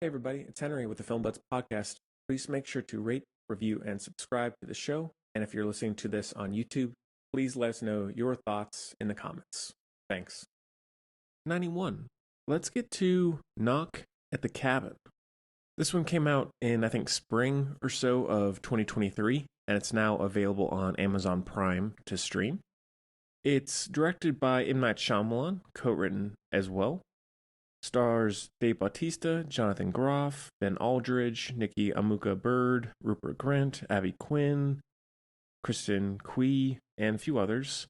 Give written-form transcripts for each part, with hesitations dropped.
Hey everybody, it's Henry with the Film Buds podcast. Please make sure to rate, review, and subscribe to the show. And if you're listening to this on YouTube, please let us know your thoughts in the comments. Thanks. 91. Let's get to Knock at the Cabin. This one came out in, I think, spring or so of 2023, and it's now available on Amazon Prime to stream. It's directed by M. Night Shyamalan, co-written as well. Stars Dave Bautista, Jonathan Groff, Ben Aldridge, Nikki Amuka Bird, Rupert Grint, Abby Quinn, Kristen Cui, and a few others.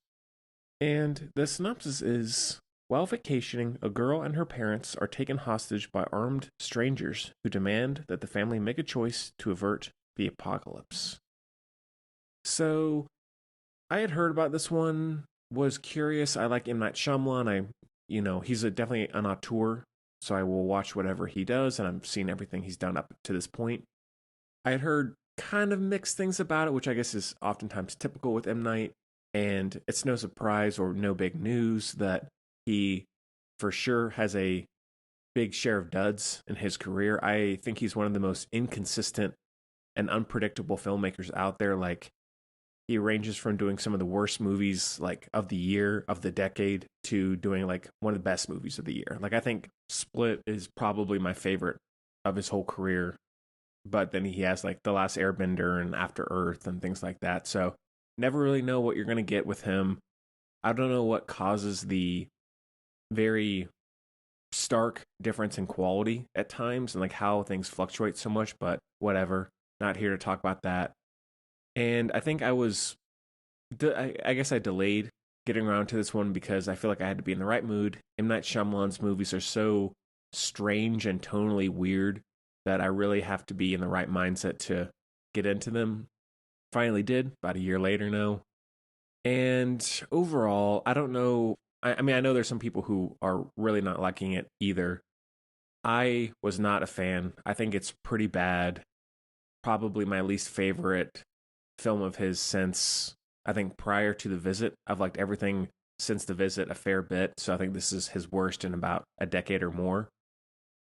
And the synopsis is: while vacationing, a girl and her parents are taken hostage by armed strangers who demand that the family make a choice to avert the apocalypse. So, I had heard about this one, was curious. I like M. Night Shyamalan. He's definitely an auteur, so I will watch whatever he does, and I've seen everything he's done up to this point. I had heard kind of mixed things about it, which I guess is oftentimes typical with M. Night, and it's no surprise or no big news that he for sure has a big share of duds in his career. I think he's one of the most inconsistent and unpredictable filmmakers out there. Like, he ranges from doing some of the worst movies like of the year, of the decade, to doing like one of the best movies of the year. Like, I think Split is probably my favorite of his whole career. But then he has like The Last Airbender and After Earth and things like that. So never really know what you're going to get with him. I don't know what causes the very stark difference in quality at times and like how things fluctuate so much, but whatever. Not here to talk about that. And I think I guess I delayed getting around to this one because I feel like I had to be in the right mood. M. Night Shyamalan's movies are so strange and tonally weird that I really have to be in the right mindset to get into them. Finally did, about a year later now. And overall, I don't know. I mean, I know there's some people who are really not liking it either. I was not a fan. I think it's pretty bad. Probably my least favorite film of his since, I think, prior to The Visit. I've liked everything since The Visit a fair bit, so I think this is his worst in about a decade or more.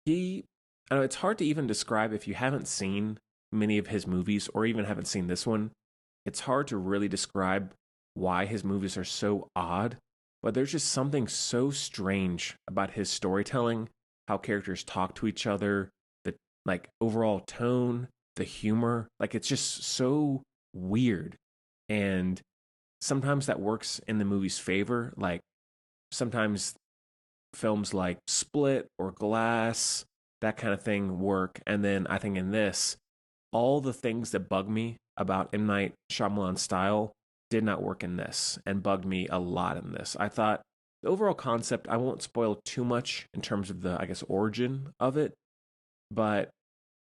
I know it's hard to even describe if you haven't seen many of his movies or even haven't seen this one. It's hard to really describe why his movies are so odd, but there's just something so strange about his storytelling, how characters talk to each other, the like overall tone, the humor. Like, it's just so weird. And sometimes that works in the movie's favor. Like, sometimes films like Split or Glass, that kind of thing work. And then I think in this, all the things that bug me about M. Night Shyamalan's style did not work in this and bugged me a lot in this. I thought the overall concept, I won't spoil too much in terms of the, I guess, origin of it, but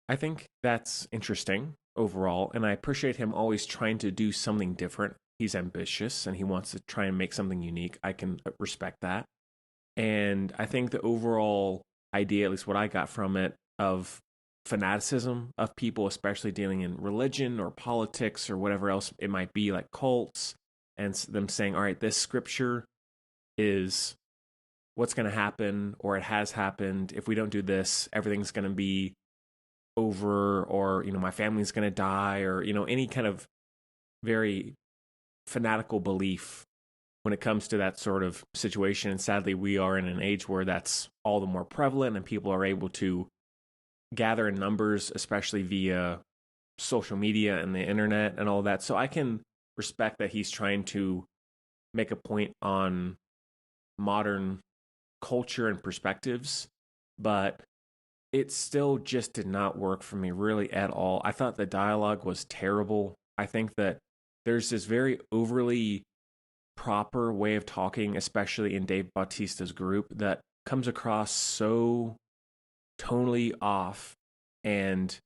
I think that's interesting overall. And I appreciate him always trying to do something different. He's ambitious and he wants to try and make something unique. I can respect that. And I think the overall idea, at least what I got from it, of fanaticism of people, especially dealing in religion or politics or whatever else it might be, like cults, and them saying, all right, this scripture is what's going to happen, or it has happened. If we don't do this, everything's going to be over, or, my family's going to die, or, any kind of very fanatical belief when it comes to that sort of situation. And sadly, we are in an age where that's all the more prevalent and people are able to gather in numbers, especially via social media and the internet and all that. So I can respect that he's trying to make a point on modern culture and perspectives, but it still just did not work for me really at all. I thought the dialogue was terrible. I think that there's this very overly proper way of talking, especially in Dave Bautista's group, that comes across so tonally off. And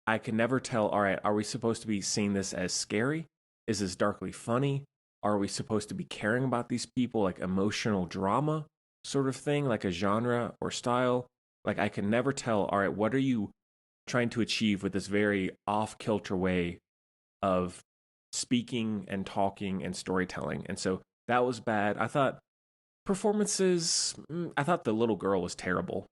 I can never tell, all right, are we supposed to be seeing this as scary? Is this darkly funny? Are we supposed to be caring about these people, like emotional drama sort of thing, like a genre or style? Like, I can never tell, all right, what are you trying to achieve with this very off kilter way of speaking and talking and storytelling? And so that was bad. I thought performances, I thought the little girl was terrible.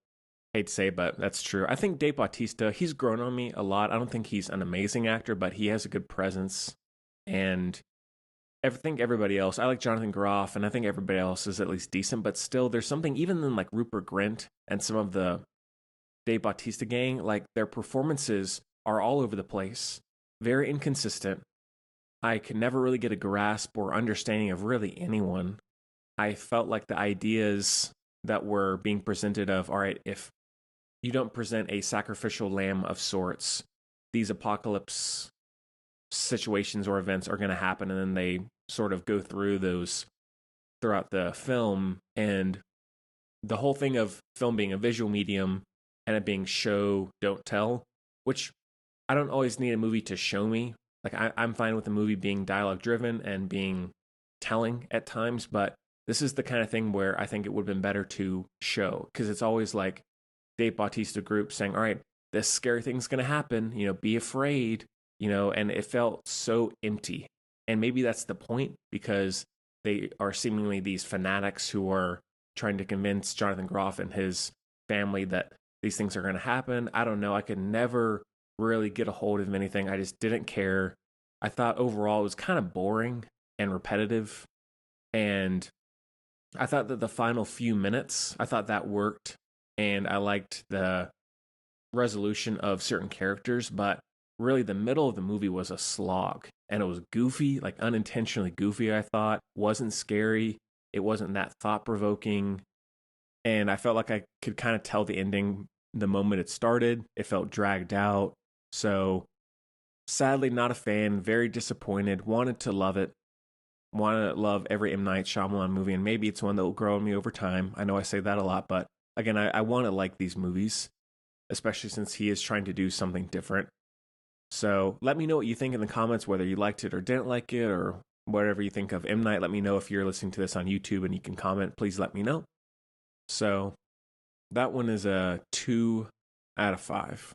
Hate to say, but that's true. I think Dave Bautista, he's grown on me a lot. I don't think he's an amazing actor, but he has a good presence. And I think everybody else, I like Jonathan Groff, and I think everybody else is at least decent, but still, there's something, even in like Rupert Grint and some of the Dave Bautista gang, like their performances are all over the place, very inconsistent. I could never really get a grasp or understanding of really anyone. I felt like the ideas that were being presented of, all right, if you don't present a sacrificial lamb of sorts, these apocalypse situations or events are going to happen, and then they sort of go through those throughout the film. And the whole thing of film being a visual medium and it being show don't tell, which I don't always need a movie to show me. Like I'm fine with the movie being dialogue driven and being telling at times, but this is the kind of thing where I think it would have been better to show, because it's always like Dave Bautista group saying, all right, this scary thing's going to happen, be afraid, and it felt so empty. And maybe that's the point, because they are seemingly these fanatics who are trying to convince Jonathan Groff and his family that these things are going to happen. I don't know. I could never really get a hold of anything. I just didn't care. I thought overall it was kind of boring and repetitive. And I thought that the final few minutes, I thought that worked. And I liked the resolution of certain characters, but really the middle of the movie was a slog. And it was goofy, like unintentionally goofy, I thought. Wasn't scary. It wasn't that thought-provoking. And I felt like I could kind of tell the ending the moment it started. It felt dragged out. So, sadly, not a fan. Very disappointed. Wanted to love it. Want to love every M. Night Shyamalan movie. And maybe it's one that will grow on me over time. I know I say that a lot, but again, I want to like these movies, especially since he is trying to do something different. So let me know what you think in the comments, whether you liked it or didn't like it, or whatever you think of M. Night. Let me know if you're listening to this on YouTube and you can comment. Please let me know. So that one is a 2 out of 5.